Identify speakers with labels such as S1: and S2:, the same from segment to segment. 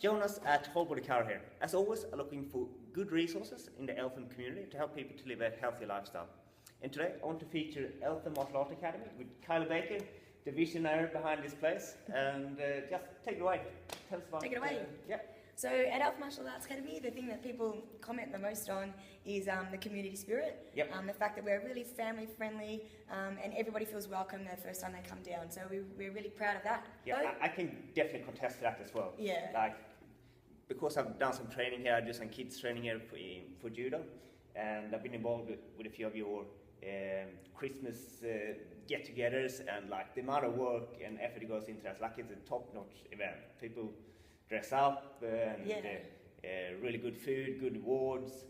S1: Jonas at Whole Body Car here. As always, I'm looking for good resources in the Eltham community to help people to live a healthy lifestyle. And today I want to feature Eltham Martial Art Academy with Kiley Baker, the visionary behind this place. And just take it away. Tell us about
S2: Take it away.
S1: Yeah.
S2: So at Eltham Martial Arts Academy, the thing that people comment the most on is the community spirit.
S1: Yep.
S2: The fact that we're really family friendly and everybody feels welcome the first time they come down. So we're really proud of that.
S1: Yeah,
S2: So,
S1: I can definitely contest that as well.
S2: Yeah.
S1: Like, because I've done some training here, I do some kids training here for judo, and I've been involved with a few of your Christmas get-togethers, and like the amount of work and effort that goes into that, like it's a top-notch event. People dress up and really good food, good awards,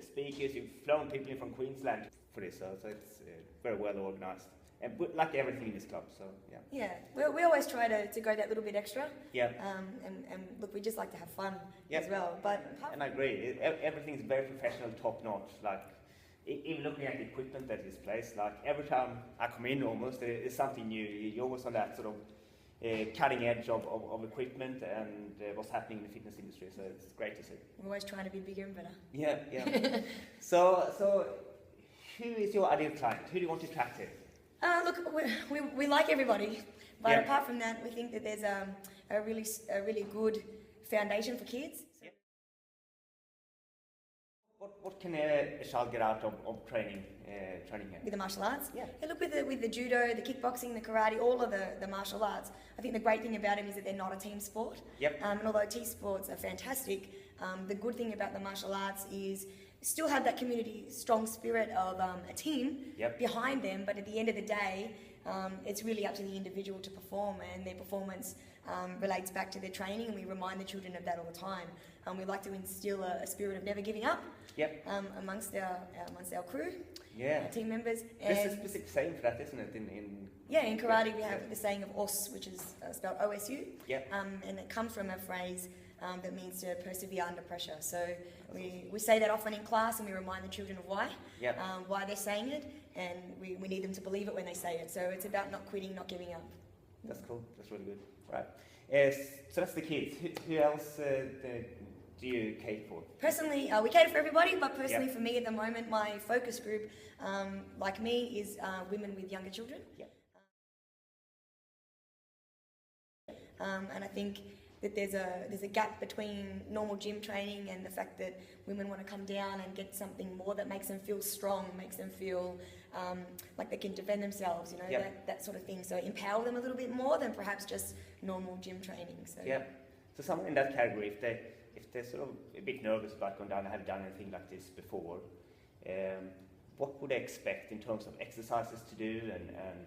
S1: speakers. You've flown people in from Queensland for this, so it's very well organised. And like everything in this club, so yeah.
S2: Yeah, we always try to go that little bit extra.
S1: Yeah.
S2: And look, we just like to have fun
S1: Yeah.
S2: as well. But
S1: And I agree, everything's very professional, top-notch. Like, even looking at the equipment that is placed, like every time I come in almost, there's something new. You're always on that sort of cutting edge of equipment and what's happening in the fitness industry, so it's great to see.
S2: we're always trying to be bigger and better.
S1: Yeah, yeah. So who is your ideal client? Who do you want to attract to?
S2: Look, we like everybody, but
S1: Yeah.
S2: apart from that, we think that there's a really good foundation for kids.
S1: Yeah. What can a child get out of training here?
S2: With the martial arts,
S1: Yeah.
S2: Look, with the judo, the kickboxing, the karate, all of the martial arts. I think the great thing about them is that they're not a team sport.
S1: Yep.
S2: And although team sports are fantastic, the good thing about the martial arts is still have that community strong spirit of a team
S1: Yep.
S2: behind them. But at the end of the day, it's really up to the individual to perform, and their performance relates back to their training. And we remind the children of that all the time. We like to instill a spirit of never giving up.
S1: Yep.
S2: Amongst our crew,
S1: Yeah.
S2: our team members.
S1: There's a specific saying for that, isn't it? In
S2: in karate we have the saying of OS, which is spelled OSU.
S1: Yep.
S2: And it comes from a phrase that means to persevere under pressure. So we say that often in class, and we remind the children of why,
S1: Yep.
S2: Why they're saying it, and we need them to believe it when they say it. So it's about not quitting, not giving up.
S1: That's cool. That's really good. Right. So that's the kids. Who else do you cater for?
S2: Personally, we cater for everybody, but personally
S1: Yep.
S2: for me at the moment, my focus group, like me, is women with younger children.
S1: Yep.
S2: And I think that there's a gap between normal gym training and the fact that women want to come down and get something more that makes them feel strong, makes them feel like they can defend themselves,
S1: Yep.
S2: that sort of thing. So empower them a little bit more than perhaps just normal gym training. So
S1: Yeah. So someone in that category, if they're sort of a bit nervous about going down and haven't done anything like this before, what would they expect in terms of exercises to do, and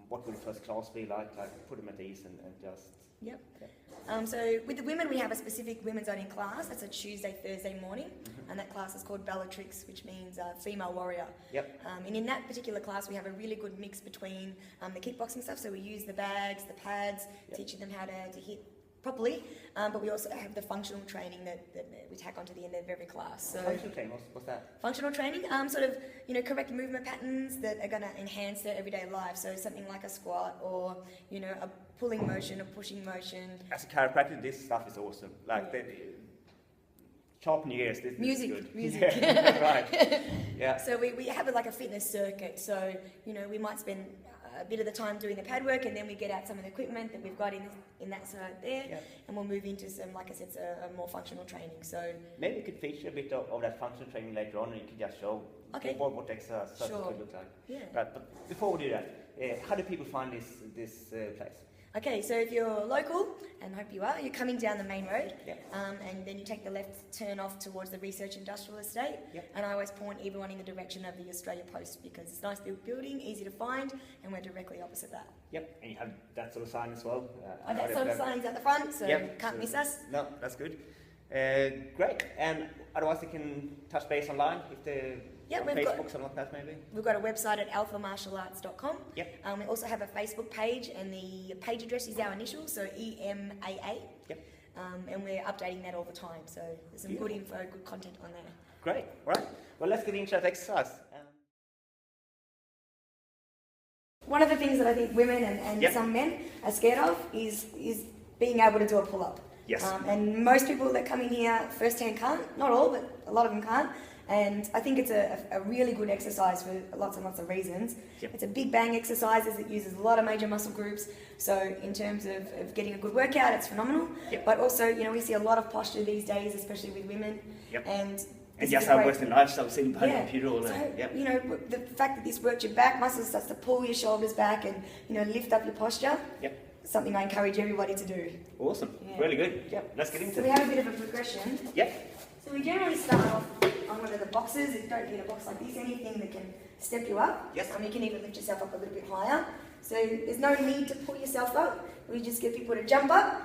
S1: what would the first class be like? Like, put them at ease and just.
S2: Yep. So with the women, we have a specific women's only class. That's a Tuesday, Thursday morning, and that class is called Bellatrix, which means female warrior.
S1: Yep.
S2: And in that particular class, we have a really good mix between the kickboxing stuff. So we use the bags, the pads,
S1: Yep.
S2: teaching them how to hit properly. But we also have the functional training that we tack onto the end of every class. So
S1: Functional training, what's that?
S2: functional training, sort of, correct movement patterns that are going to enhance their everyday life. So something like a squat, or, a pulling motion, a pushing motion.
S1: As a chiropractor, this stuff is awesome. Like,
S2: Yeah.
S1: sharpen your ears. This
S2: Music,
S1: is good.
S2: music.
S1: Yeah, right. Yeah.
S2: So we have it like a fitness circuit. So, we might spend a bit of the time doing the pad work, and then we get out some of the equipment that we've got in that side there,
S1: Yeah.
S2: and we'll move into some, like I said, a more functional training. So
S1: Maybe you could feature a bit of that functional training later on, and you could just show
S2: Okay.
S1: what exercise
S2: Sure.
S1: could look like.
S2: yeah.
S1: Right, but before we do that, how do people find this place?
S2: Okay, so if you're local, and I hope you are, you're coming down the main road,
S1: Yeah.
S2: and then you take the left turn off towards the Research Industrial Estate,
S1: Yep.
S2: and I always point everyone in the direction of the Australia Post, because it's a nice built building, easy to find, and we're directly opposite that.
S1: Yep, and you have that sort of sign as well.
S2: And that sort of sign's at the front, so
S1: Yep,
S2: can't
S1: so-
S2: miss us.
S1: No, that's good. Great, and otherwise they can touch base online if they're
S2: Yeah,
S1: on
S2: we've got-
S1: Facebook, something like that maybe?
S2: We've got a website at alphamartialarts.com.
S1: Yep.
S2: We also have a Facebook page, and the page address is our initials, so EMAA.
S1: Yep.
S2: And we're updating that all the time, so there's some good info, good content on there.
S1: Great, all right. Well, let's get into that exercise.
S2: One of the things that I think women and
S1: Yep.
S2: some men are scared of is being able to do a pull-up.
S1: Yes.
S2: And most people that come in here firsthand can't, not all, but a lot of them can't. And I think it's a really good exercise for lots and lots of reasons.
S1: Yep.
S2: It's a big bang exercise as it uses a lot of major muscle groups. So in terms of getting a good workout, it's phenomenal.
S1: Yep.
S2: But also, you know, we see a lot of posture these days, especially with women.
S1: Yep.
S2: And
S1: just our Western lifestyle, sitting behind a computer all day.
S2: So,
S1: Yep.
S2: you know, the fact that this works your back muscles, starts to pull your shoulders back and, you know, lift up your posture.
S1: Yep.
S2: Something I encourage everybody to do.
S1: Awesome.
S2: Yeah.
S1: Really good.
S2: Yep.
S1: Let's get into
S2: So
S1: it.
S2: we have a bit of a progression.
S1: Yep.
S2: So we generally start off on one of the boxes. If you don't get a box like this, anything that can step you up.
S1: Yes.
S2: You can even lift yourself up a little bit higher. So there's no need to pull yourself up. We just get people to jump up,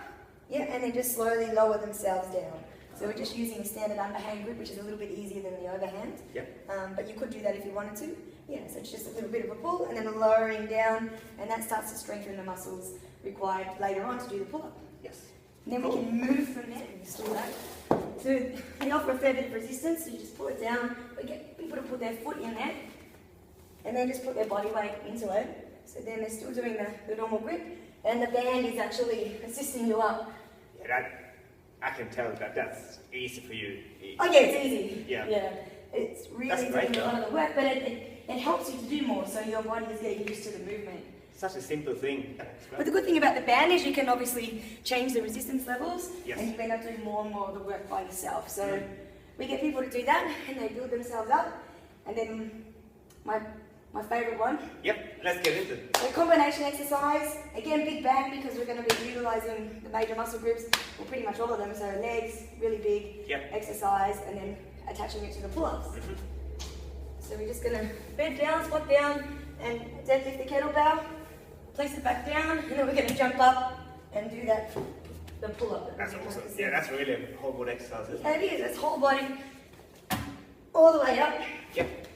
S2: and then just slowly lower themselves down. So we're just using a standard underhand grip, which is a little bit easier than the overhand.
S1: Yep.
S2: But you could do that if you wanted to. Yeah, so it's just a little bit of a pull and then a lowering down, and that starts to strengthen the muscles required later on to do the pull-up.
S1: Yes.
S2: And then we can move from there. So they offer a fair bit of resistance, so you just pull it down. We get people to put their foot in there, and then just put their body weight into it. So then they're still doing the normal grip, and the band is actually assisting you up.
S1: Yeah, I can tell that's easy for you.
S2: Oh yeah, it's easy.
S1: Yeah.
S2: It's really
S1: That's great,
S2: doing a lot of the work, but it helps you to do more, so your body is getting used to the movement.
S1: Such a simple thing.
S2: But the good thing about the band is you can obviously change the resistance levels,
S1: Yes.
S2: and you end up doing more and more of the work by yourself. So we get people to do that, and they build themselves up. And then my favourite one,
S1: Yep, let's get into it.
S2: the combination exercise. Again, big bang because we're going to be utilising the major muscle groups, well, pretty much all of them. So legs, really big exercise, and then attaching it to the pull-ups. So we're just going to bend down, squat down, and deadlift the kettlebell. Place it back down, and then we're going to jump up and do the pull-up.
S1: That's awesome. Yeah, that's really a whole body exercise, isn't it?
S2: Yeah, it is. It's whole body, all the way up.
S1: Yep.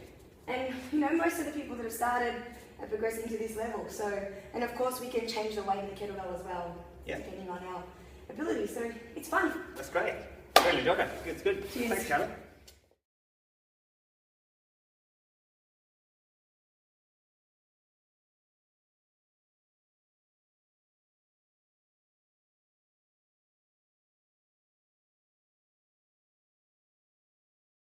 S2: And you know, most of the people that have started are progressing to this level. So, and of course, we can change the weight of the kettlebell as well, depending on our ability. So it's fun.
S1: That's great. Really enjoyed it. It's good.
S2: Cheers.
S1: Thanks, Charlie.